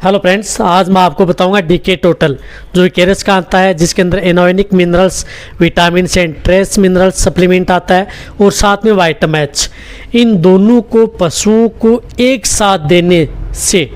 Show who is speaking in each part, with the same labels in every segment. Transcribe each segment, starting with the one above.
Speaker 1: Hello friends, आज मैं आपको बताऊंगा डीके टोटल जो केरस का आता है, जिसके अंदर anionic minerals, vitamin and trace minerals supplement आता है और साथ में वाइटामैच। इन दोनों को पशुओं को एक साथ देने से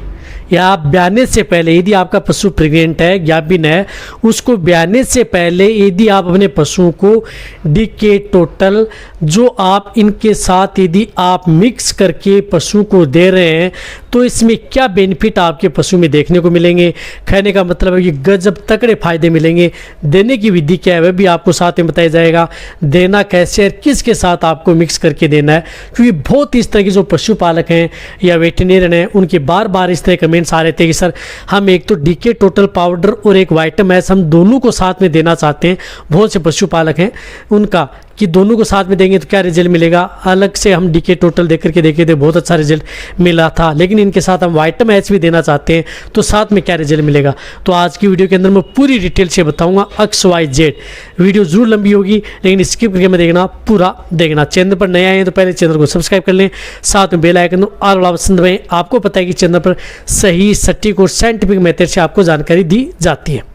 Speaker 1: या ब्याने से पहले, यदि आपका पशु प्रेग्नेंट है, ज्ञापिन है, उसको ब्याने से पहले यदि आप अपने पशुओं को डीके टोटल जो आप इनके साथ यदि आप मिक्स करके पशु को दे रहे हैं तो इसमें क्या बेनिफिट आपके पशु में देखने को मिलेंगे। कहने का मतलब है कि गजब तकड़े फायदे मिलेंगे। देने की विधि क्या है वह भी आपको साथ में बताया जाएगा, देना कैसे और किसके साथ आपको मिक्स करके देना है। क्योंकि बहुत इस तरह के जो पशुपालक हैं या वेटरनरियन हैं उनके बार बार इस तरह कमेंट्स आ रहे थे कि सर हम एक तो डीके टोटल पाउडर और एक वाइटामैच हम दोनों को साथ में देना चाहते हैं। बहुत से पशुपालक हैं उनका कि दोनों को साथ में देंगे तो क्या रिजल्ट मिलेगा। अलग से हम डीके टोटल देख करके देखे थे, बहुत अच्छा रिजल्ट मिला था, लेकिन इनके साथ हम वाइटामैच भी देना चाहते हैं तो साथ में क्या रिजल्ट मिलेगा। तो आज की वीडियो के अंदर मैं पूरी डिटेल से बताऊंगा XYZ। वीडियो जरूर लंबी होगी लेकिन स्किप करके मैं देखना, पूरा देखना। चैनल पर नए आए हैं तो पहले चैनल को सब्सक्राइब कर लें, साथ में बेल आइकन ऑल वाला बटन दबाएं। आपको पता है कि चैनल पर सही, सटीक और साइंटिफिक मेथड से आपको जानकारी दी जाती है।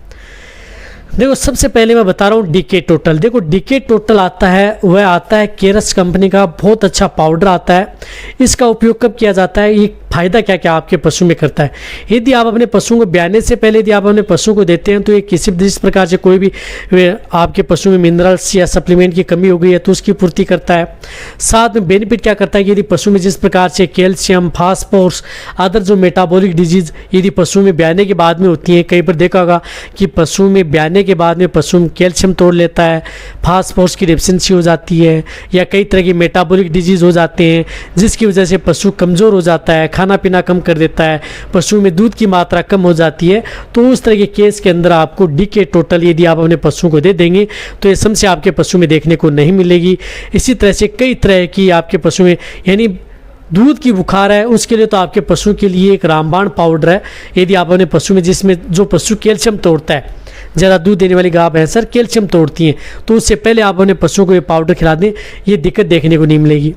Speaker 1: देखो, सबसे पहले मैं बता रहा हूँ डीके टोटल। देखो, डीके टोटल आता है, वह आता है केरस कंपनी का, बहुत अच्छा पाउडर आता है। इसका उपयोग कब किया जाता है, ये फायदा क्या क्या आपके पशु में करता है। यदि आप अपने पशुओं को ब्याने से पहले यदि आप अपने पशुओं को देते हैं तो ये किसी भी जिस प्रकार से कोई भी आपके पशु में मिनरल्स या सप्लीमेंट की कमी हो गई है तो उसकी पूर्ति करता है। साथ में बेनिफिट क्या करता है कि यदि पशु में जिस प्रकार से कैल्शियम, फास्फोरस, अदर जो मेटाबॉलिक डिजीज यदि पशु में ब्याने के बाद में होती हैं, कहीं पर देखा होगा कि पशु में ब्याने के बाद में पशु में कैल्शियम तोड़ लेता है, फास्फोरस की डेफिशिएंसी हो जाती है या कई तरह की मेटाबॉलिक डिजीज हो जाते हैं जिसकी वजह से पशु कमज़ोर हो जाता है, खाना पीना कम कर देता है, पशु में दूध की मात्रा कम हो जाती है। तो उस तरह के केस के अंदर आपको डीके टोटल यदि आप अपने पशु को दे देंगे तो ये समस्या आपके पशु में देखने को नहीं मिलेगी। इसी तरह से कई तरह की आपके पशु में, यानी दूध की बुखार है उसके लिए तो आपके पशु के लिए एक रामबाण पाउडर है। यदि आप अपने पशु में, जिसमें जो पशु कैल्शियम तोड़ता है, ज़्यादा दूध देने वाली गाय भैंस सर कैल्शियम तोड़ती हैं, तो उससे पहले आप अपने पशुओं को ये पाउडर खिला दें, ये दिक्कत देखने को नहीं मिलेगी।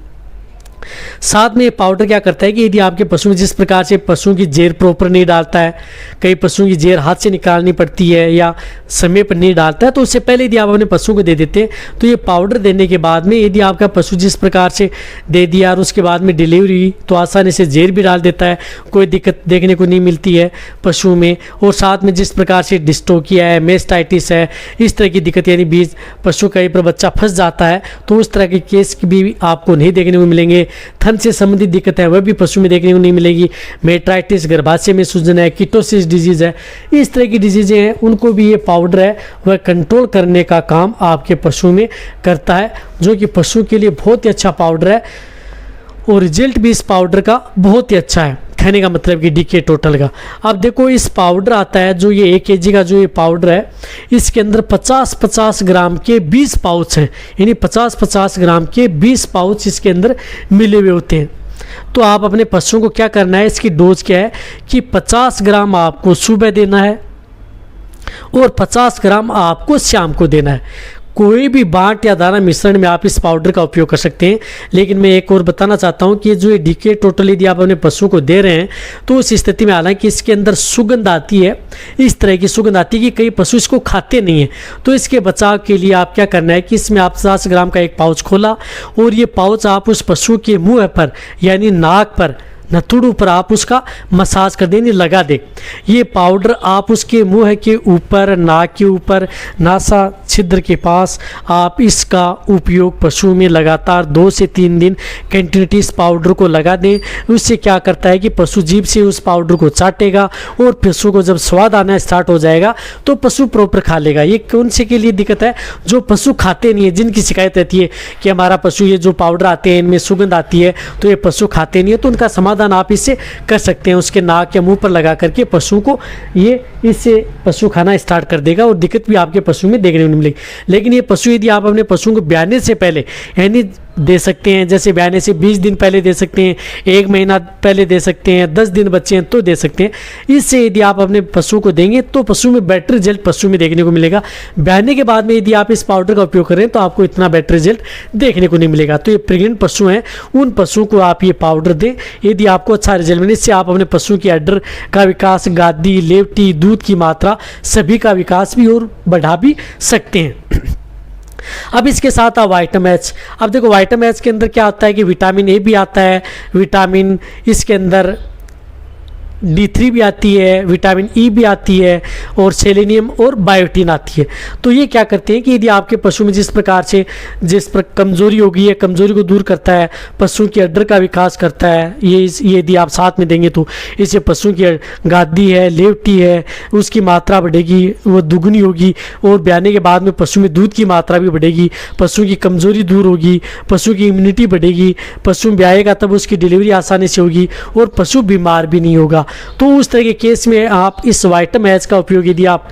Speaker 1: साथ में ये पाउडर क्या करता है कि यदि आपके पशु में जिस प्रकार से पशुओं की जेर प्रॉपर नहीं डालता है, कई पशुओं की जेर हाथ से निकालनी पड़ती है या समय पर नहीं डालता है, तो उससे पहले यदि आप अपने पशुओं को दे देते हैं तो ये पाउडर देने के बाद में यदि आपका पशु जिस प्रकार से दे दिया और उसके बाद में डिलीवरी तो आसानी से जेर भी डाल देता है, कोई दिक्कत देखने को नहीं मिलती है पशु में। और साथ में जिस प्रकार से डिस्टोकिया है, मेस्टाइटिस है, इस तरह की दिक्कत, यानी बीज पशु कहीं पर बच्चा फंस जाता है तो उस तरह के केस भी आपको नहीं देखने को मिलेंगे। थन से संबंधित दिक्कत है वह भी पशु में देखने को नहीं मिलेगी। मेट्राइटिस, गर्भाशय में सूजन है, कीटोसिस डिजीज है, इस तरह की डिजीजें हैं, उनको भी ये पाउडर है वह कंट्रोल करने का काम आपके पशु में करता है, जो कि पशु के लिए बहुत ही अच्छा पाउडर है और रिजल्ट भी इस पाउडर का बहुत ही अच्छा है। कहने का मतलब कि डीके टोटल का। अब देखो, इस पाउडर आता है जो ये 1 kg का जो ये पाउडर है, इसके अंदर 50-50 ग्राम के 20 पाउच हैं, यानी 50-50 ग्राम के 20 पाउच इसके अंदर मिले हुए होते हैं। तो आप अपने पशुओं को क्या करना है, इसकी डोज क्या है कि 50 ग्राम आपको सुबह देना है और 50 ग्राम आपको शाम को देना है। कोई भी बाट या दाना मिश्रण में आप इस पाउडर का उपयोग कर सकते हैं। लेकिन मैं एक और बताना चाहता हूं कि जो ये डीके टोटल यदि आप अपने पशु को दे रहे हैं तो उस स्थिति में, हालांकि इसके अंदर सुगंध आती है, इस तरह की सुगंध आती है कि कई पशु इसको खाते नहीं हैं, तो इसके बचाव के लिए आप क्या करना है कि इसमें आप 50 ग्राम का एक पाउच खोला और ये पाउच आप उस पशु के मुँह पर यानी नाक पर, नथुड़ू पर आप उसका मसाज कर दें, लगा दे। ये पाउडर आप उसके मुंह के ऊपर, नाक के ऊपर, नासा छिद्र के पास आप इसका उपयोग पशु में लगातार 2 से 3 दिन कंटिन्यूटी इस पाउडर को लगा दें। उससे क्या करता है कि पशु जीभ से उस पाउडर को चाटेगा और पशु को जब स्वाद आना स्टार्ट हो जाएगा तो पशु प्रॉपर खा लेगा। ये कौन से के लिए दिक्कत है, जो पशु खाते नहीं है, जिनकी शिकायत रहती है कि हमारा पशु, ये जो पाउडर आते हैं इनमें सुगंध आती है तो ये पशु खाते नहीं है, तो उनका समाधान आप इससे कर सकते हैं। उसके नाक या मुंह पर लगा करके पशु को, ये इससे पशु खाना स्टार्ट कर देगा और दिक्कत भी आपके पशु में देखने को नहीं मिलेगी। लेकिन ये पशु, यदि आप अपने पशुओं को ब्याने से पहले, यानी दे सकते हैं, जैसे ब्याने से 20 दिन पहले दे सकते हैं, 1 महीना पहले दे सकते हैं, 10 दिन बच्चे हैं तो दे सकते हैं। इससे यदि आप अपने पशु को देंगे तो पशु में बेटर रिजल्ट पशु में देखने को मिलेगा। ब्याने के बाद में यदि आप इस पाउडर का उपयोग करें तो आपको इतना बेटर रिजल्ट देखने को नहीं मिलेगा। तो ये प्रेग्नेंट पशु हैं, उन पशुओं को आप ये पाउडर दें यदि आपको अच्छा रिजल्ट मिले। इससे आप अपने पशु की अड्डर का विकास, गादी, लेवटी, दूध की मात्रा सभी का विकास भी और बढ़ा भी सकते हैं। अब इसके साथ आप वाइटम एच। अब देखो वाइटम एच के अंदर क्या होता है कि विटामिन ए भी आता है, विटामिन इसके अंदर D3 भी आती है, विटामिन ई भी आती है और सेलेनियम और बायोटीन आती है। तो ये क्या करते हैं कि यदि आपके पशु में जिस प्रकार से कमज़ोरी होगी है, कमज़ोरी को दूर करता है, पशु की अड्डर का विकास करता है। ये यदि आप साथ में देंगे तो इससे पशु की गादी है, लेवटी है, उसकी मात्रा बढ़ेगी, वो दुगनी होगी और ब्याने के बाद में पशु में दूध की मात्रा भी बढ़ेगी, पशु की कमज़ोरी दूर होगी, पशु की इम्यूनिटी बढ़ेगी, पशु ब्याएगा तब उसकी डिलीवरी आसानी से होगी और पशु बीमार भी नहीं होगा। तो उस तरह के केस में आप इस वाइटम एच का उपयोग यदि आप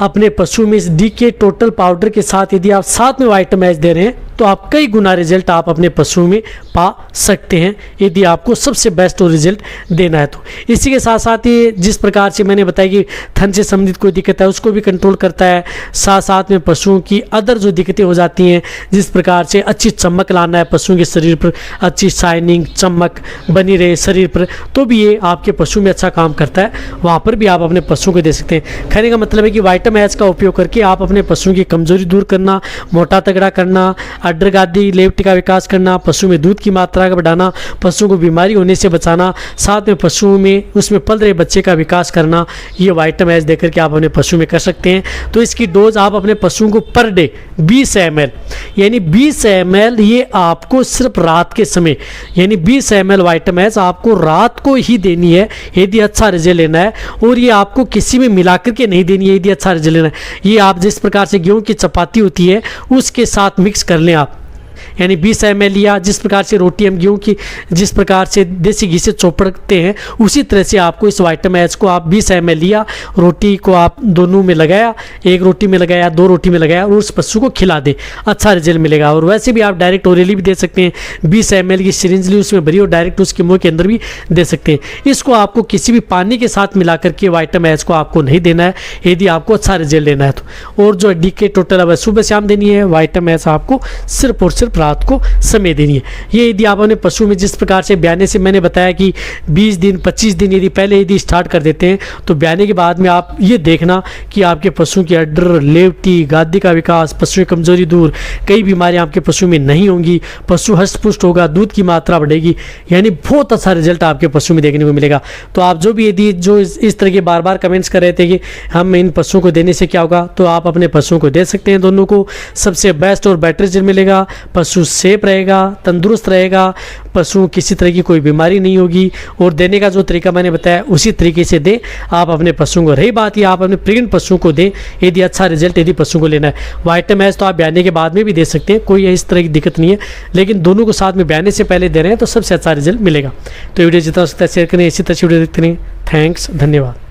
Speaker 1: अपने पशु में इस डीके टोटल पाउडर के साथ यदि आप साथ में वाइटम एच दे रहे हैं तो आप कई गुना रिजल्ट आप अपने पशु में पा सकते हैं यदि आपको सबसे बेस्ट रिजल्ट देना है तो। इसी के साथ साथ ये जिस प्रकार से मैंने बताया कि थन से संबंधित कोई दिक्कत है उसको भी कंट्रोल करता है, साथ साथ में पशुओं की अदर जो दिक्कतें हो जाती हैं, जिस प्रकार से अच्छी चमक लाना है पशुओं के शरीर पर, अच्छी शाइनिंग चमक बनी रहे शरीर पर, तो भी ये आपके पशु में अच्छा काम करता है। वहाँ पर भी आप अपने पशुओं को दे सकते हैं। कहने का मतलब है कि वाइटम एच का उपयोग करके आप अपने पशुओं की कमजोरी दूर करना, मोटा तगड़ा करना, अड्डर गादी लेफ्ट का विकास करना, पशु में दूध की मात्रा का बढ़ाना, पशुओं को बीमारी होने से बचाना, साथ में पशुओं में उसमें पल रहे बच्चे का विकास करना, ये वाइटम एच देकर के आप अपने पशु में कर सकते हैं। तो इसकी डोज आप अपने पशुओं को पर डे 20 ml यानी 20 ml ये आपको सिर्फ रात के समय यानी 20 ml वाइटम एच आपको रात को ही देनी है यदि अच्छा रिजल्ट लेना है, और ये आपको किसी में मिला करके नहीं देनी है यदि अच्छा रिजल्ट लेना है। ये आप जिस प्रकार से गेहूं की चपाती होती है उसके साथ मिक्स कर लें आप, यानी 20 ml लिया, जिस प्रकार से रोटी हम गेहूँ की जिस प्रकार से देसी घी से चौपड़ते हैं उसी तरह से आपको इस वाइटम एच को आप 20 ml लिया, रोटी को आप दोनों में लगाया, एक रोटी में लगाया, 2 रोटी में लगाया और उस पशु को खिला दे, अच्छा रिजल्ट मिलेगा। और वैसे भी आप डायरेक्ट ओरली भी दे सकते हैं, 20 ml की सिरिंज ली उसमें भरी और डायरेक्ट उसके मुँह के अंदर भी दे सकते हैं। इसको आपको किसी भी पानी के साथ मिला करके वाइटम एच को आपको नहीं देना है यदि आपको अच्छा रिजल्ट लेना है तो। और जो डीके टोटल अब सुबह शाम देनी है, वाइटम एच आपको सिर्फ और सिर्फ रात को समय देनी है। ये यदि आप अपने पशु में जिस प्रकार से ब्याने से मैंने बताया कि 20 दिन 25 दिन यदि पहले यदि स्टार्ट कर देते हैं तो ब्याने के बाद में आप ये देखना कि आपके पशु की अड्डर लेवटी गादी का विकास, पशु की कमजोरी दूर, कई बीमारियां आपके पशु में नहीं होंगी, पशु हष्ट-पुष्ट होगा, दूध की मात्रा बढ़ेगी, यानी बहुत अच्छा रिजल्ट आपके पशु में देखने को मिलेगा। तो आप जो भी यदि जो इस तरह के बार बार कमेंट्स कर रहे थे कि हम इन पशुओं को देने से क्या होगा, तो आप अपने पशुओं को दे सकते हैं, दोनों को सबसे बेस्ट और बेटर रिजल्ट मिलेगा। पशु सेफ रहेगा, तंदुरुस्त रहेगा, पशु किसी तरह की कोई बीमारी नहीं होगी। और देने का जो तरीका मैंने बताया उसी तरीके से दे आप अपने पशुओं को। रही बात ये आप अपने प्रेग्नेंट पशुओं को दें यदि अच्छा रिजल्ट यदि पशुओं को लेना है। वाइटम एच तो आप ब्याने के बाद में भी दे सकते हैं, कोई इस तरह की दिक्कत नहीं है, लेकिन दोनों को साथ में ब्याने से पहले दे रहे हैं तो सबसे अच्छा रिजल्ट मिलेगा। तो वीडियो जितना हो सकता है शेयर करें, इसी तरह से वीडियो देखते रहें। थैंक्स, धन्यवाद।